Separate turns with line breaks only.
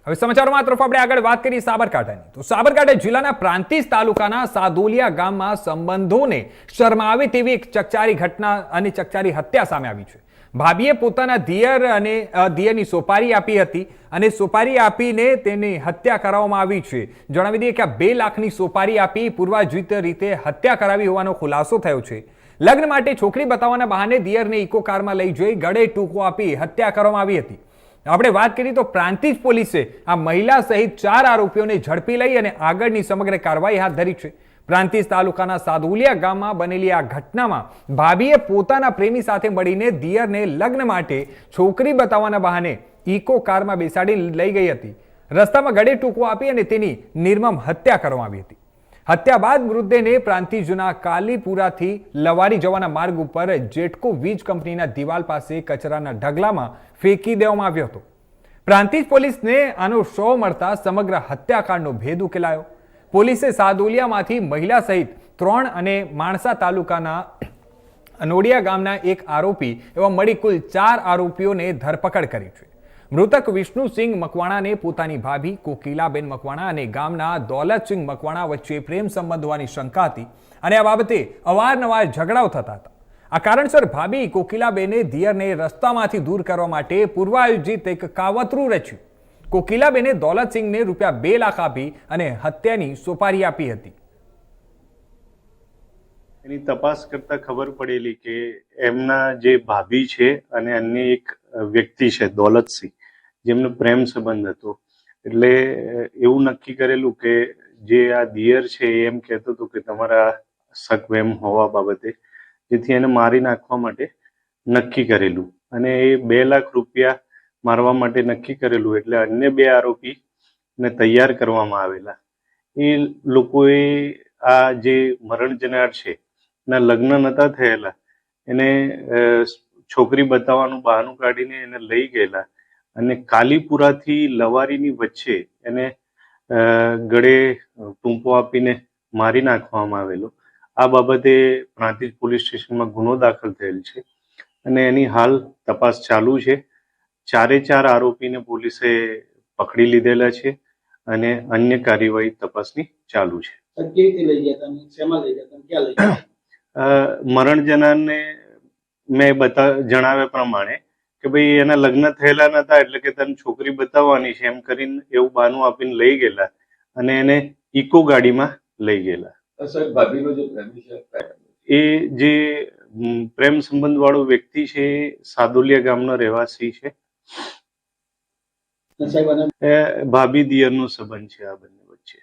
હવે સમાચારોમાં તરફ આપણે આગળ વાત કરીએ સાબરકાંઠાની તો સાબરકાંઠા જિલ્લાના પ્રાંતિજ તાલુકાના સાદોલિયા ગામમાં સંબંધોને શરમાવે તેવી એક ચકચારી ઘટના અને ચકચારી હત્યા સામે આવી છે। ભાભીએ પોતાના દિયર અને દિયરની સોપારી આપી હતી અને સોપારી આપીને તેની હત્યા કરવામાં આવી છે। જણાવી દઈએ કે આ 2 લાખની સોપારી આપી પૂર્વાજિત રીતે હત્યા કરાવી હોવાનો ખુલાસો થયો છે। લગ્ન માટે છોકરી બતાવવાના બહાને દિયરને ઇકો કારમાં લઈ જઈ ગળે ટૂંકો આપી હત્યા કરવામાં આવી હતી। આપણે વાત કરીએ તો પ્રાંતિજ પોલીસે આ મહિલા સહિત 4 આરોપીઓને ઝડપી લઈ અને આગળની સમગ્ર કાર્યવાહી હાથ ધરી છે। પ્રાંતિજ તાલુકાના સાદોલિયા ગામમાં બનેલી આ ઘટનામાં ભાભીએ પોતાના પ્રેમી સાથે મળીને દિયરને લગ્ન માટે છોકરી બતાવવાના બહાને ઇકો કારમાં બેસાડી લઈ ગઈ હતી। રસ્તામાં ગળે ટૂંકો આપી અને તેની નિર્મમ હત્યા કરવામાં આવી હતી। હત્યા બાદ મૃતદેહને પ્રાંતિજના કાલીપુરાથી લવારી જવાના માર્ગ ઉપર જેટકો વીજ કંપનીના દિવાલ પાસે કચરાના ઢગલામાં ફેંકી દેવામાં આવ્યો હતો। પ્રાંતિજ પોલીસને આનો શો મળતા સમગ્ર હત્યાકાંડનો ભેદ ઉકેલાયો। પોલીસે સાદોલિયામાંથી મહિલા સહિત 3 અને માણસા તાલુકાના અનોડિયા ગામના 1 આરોપી એવા મળી કુલ 4 આરોપીઓને ધરપકડ કરી છે। મૃતક વિષ્ણુસિંહ મકવાણાને પોતાની ભાભી કોકિલાબેન મકવાણા અને ગામના દોલતસિંહ મકવાણા વચ્ચે પ્રેમ સંબંધ હોવાની શંકા હતી અને આ બાબતે અવારનવાર ઝઘડાઓ થતા હતા। આ કારણસર ભાભી કોકિલાબેને દિયરને રસ્તામાંથી દૂર કરવા માટે પૂર્વાયોજિત એક કાવતરું રચ્યું। કોકિલાબેને દોલતસિંહને રૂપિયા 2 લાખ આપી અને હત્યાની સોપારી આપી હતી।
એની તપાસ કરતા ખબર પડેલી કે એમના જે ભાભી છે અને અન્ય એક વ્યક્તિ છે દોલતસિંહ, જેમનો પ્રેમ સંબંધ હતો। એટલે એવું નક્કી કરેલું કે જે આ દિયર છે એમ કહેતો હતો કે તમારા સગવેમ હોવા બાબતે, જેથી એને મારી નાખવા માટે નક્કી કરેલું અને એ 2 લાખ રૂપિયા મારવા માટે નક્કી કરેલું। એટલે અન્ય 2 આરોપીને તૈયાર કરવામાં આવેલા। એ લોકોએ આ જે મરણ જનાર છે ના લગ્ન નતા થયેલા, એને છોકરી બતાવવાનું બહાનું કાઢીને એને લઈ ગયેલા અને કાલીપુરાથી લવારીની વચ્ચે એને ગળે ટૂંપો આપીને મારી નાખવામાં આવેલો। આ બાબતે પ્રાંતિજ પોલીસ સ્ટેશનમાં ગુનો દાખલ થયેલ છે અને એની હાલ તપાસ ચાલુ છે। 4 આરોપીને પોલીસે પકડી લીધેલા છે અને અન્ય કાર્યવાહી તપાસની ચાલુ છે। મરણ જનારને મેં જણાવ્યા પ્રમાણે કે ભાઈ એના લગ્ન થયેલા નતા, એટલે કે તને છોકરી બતાવવાની છે એમ કરીને એવું બહાનું આપીને લઈ ગયેલા અને એને ઇકો ગાડીમાં લઈ ગયેલા। એ જે પ્રેમ સંબંધ વાળો વ્યક્તિ છે એ સાદોલિયા ગામનો રહેવાસી છે। ભાભી દિયરનો સંબંધ છે આ બંને વચ્ચે।